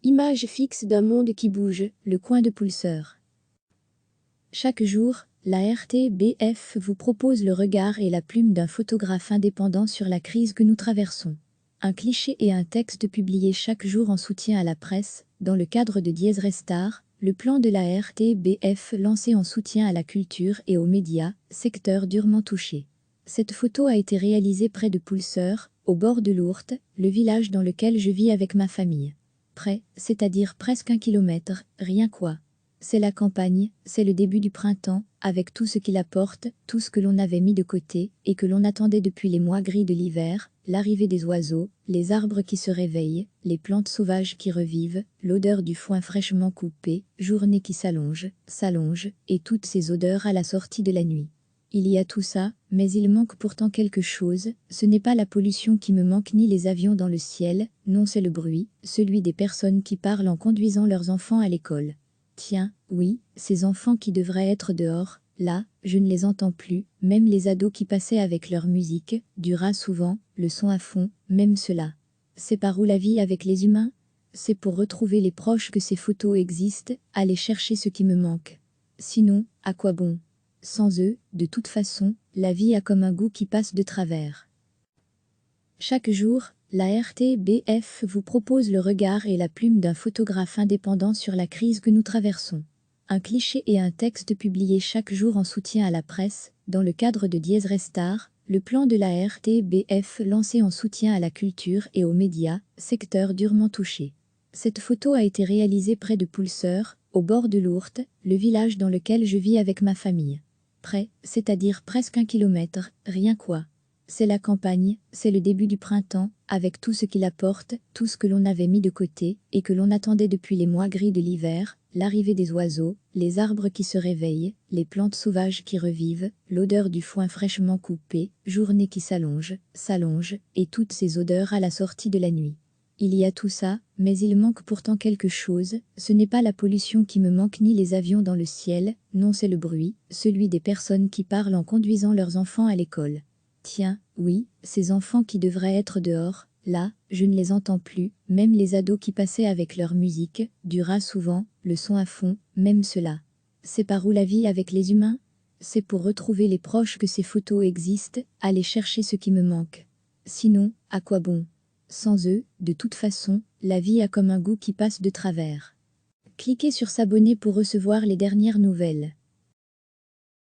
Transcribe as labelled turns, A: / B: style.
A: Image fixe d'un monde qui bouge, le coin de Pulseur. Chaque jour, la RTBF vous propose le regard et la plume d'un photographe indépendant sur la crise que nous traversons. Un cliché et un texte publiés chaque jour en soutien à la presse, dans le cadre de Dies Restar, le plan de la RTBF lancé en soutien à la culture et aux médias, secteur durement touché. Cette photo a été réalisée près de Pulseur, au bord de l'Ourthe, le village dans lequel je vis avec ma famille. Près, c'est-à-dire presque 1 kilomètre, rien quoi. C'est la campagne, c'est le début du printemps, avec tout ce qu'il apporte, tout ce que l'on avait mis de côté, et que l'on attendait depuis les mois gris de l'hiver, l'arrivée des oiseaux, les arbres qui se réveillent, les plantes sauvages qui revivent, l'odeur du foin fraîchement coupé, journée qui s'allonge, et toutes ces odeurs à la sortie de la nuit. Il y a tout ça, mais il manque pourtant quelque chose, ce n'est pas la pollution qui me manque ni les avions dans le ciel, non c'est le bruit, celui des personnes qui parlent en conduisant leurs enfants à l'école. Tiens, oui, ces enfants qui devraient être dehors, là, je ne les entends plus, même les ados qui passaient avec leur musique, du rat souvent, le son à fond, même cela. C'est par où la vie avec les humains? C'est pour retrouver les proches que ces photos existent, aller chercher ce qui me manque. Sinon, à quoi bon? Sans eux, de toute façon, la vie a comme un goût qui passe de travers. Chaque jour, la RTBF vous propose le regard et la plume d'un photographe indépendant sur la crise que nous traversons. Un cliché et un texte publiés chaque jour en soutien à la presse, dans le cadre de Dies Restar, le plan de la RTBF lancé en soutien à la culture et aux médias, secteur durement touché. Cette photo a été réalisée près de Pulseur, au bord de l'Ourthe, le village dans lequel je vis avec ma famille. Près, c'est-à-dire presque 1 kilomètre, rien quoi. C'est la campagne, c'est le début du printemps, avec tout ce qu'il apporte, tout ce que l'on avait mis de côté, et que l'on attendait depuis les mois gris de l'hiver, l'arrivée des oiseaux, les arbres qui se réveillent, les plantes sauvages qui revivent, l'odeur du foin fraîchement coupé, journée qui s'allonge, et toutes ces odeurs à la sortie de la nuit. Il y a tout ça, mais il manque pourtant quelque chose, ce n'est pas la pollution qui me manque ni les avions dans le ciel, non c'est le bruit, celui des personnes qui parlent en conduisant leurs enfants à l'école. Tiens, oui, ces enfants qui devraient être dehors, là, je ne les entends plus, même les ados qui passaient avec leur musique, du rat souvent, le son à fond, même cela. C'est par où la vie avec les humains? C'est pour retrouver les proches que ces photos existent, aller chercher ce qui me manque. Sinon, à quoi bon? Sans eux, de toute façon, la vie a comme un goût qui passe de travers. Cliquez sur s'abonner pour recevoir les dernières nouvelles.